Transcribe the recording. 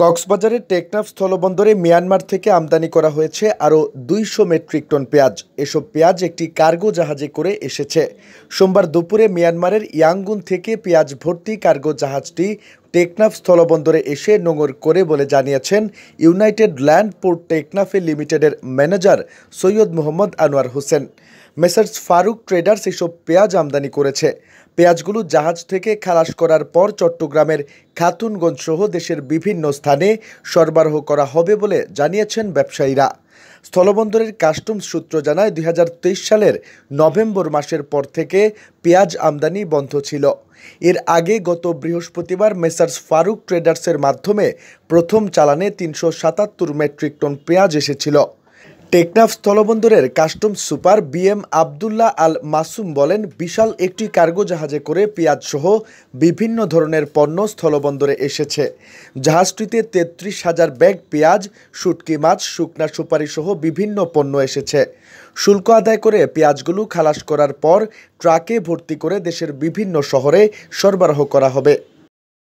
কক্সবাজারের টেকনাফ স্থলবন্দরে মিয়ানমার থেকে আমদানি করা হয়েছে আরও ২০০ মেট্রিক টন পেঁয়াজ। এসব পেঁয়াজ একটি কার্গো জাহাজে করে এসেছে। সোমবার দুপুরে মিয়ানমারের ইয়াঙ্গুন থেকে পেঁয়াজ ভর্তি কার্গো জাহাজটি টেকনাফ স্থলবন্দরে এসে নোঙর করে বলে জানিয়েছেন ইউনাইটেড ল্যান্ড পোর্ট টেকনাফে লিমিটেডের manager Syed Mohammad Anwar Hossain. Messrs Faruk traders এসব পেঁয়াজ আমদানি করেছে। পেঁয়াজগুলো জাহাজ থেকে খালাস করার পর চট্টগ্রামের খাতুনগঞ্জ সহ দেশের বিভিন্ন স্থানে সরবরাহ করা হবে বলে জানিয়েছেন ব্যবসায়ীরা। স্থলবন্দরের কাস্টমস সূত্র জানায় ২০২৩ সালের নভেম্বর মাসের পর থেকে পেঁয়াজ আমদানি বন্ধ ছিল। এর আগে গত বৃহস্পতিবার মেসার্স ফারুক ট্রেডার্সের মাধ্যমে প্রথম চালানে ৩৭৭ মেট্রিক টন পেঁয়াজ এসেছিল। টেকনাফ স্থলবন্দরের customs super BM Abdullah Al Masum বলেন, বিশাল একটি কার্গো জাহাজে করে পেঁয়াজ সহ বিভিন্ন ধরনের পণ্য স্থলবন্দরে এসেছে। জাহাজটিতে ৩৩,০০০ ব্যাগ পেঁয়াজ, শুটকি মাছ, শুকনা সুপারি সহ বিভিন্ন পণ্য এসেছে। শুল্ক আদায় করে পেঁয়াজগুলো খালাস করার পর ট্রাকে ভর্তি করে দেশের বিভিন্ন শহরে সরবরাহ করা হবে।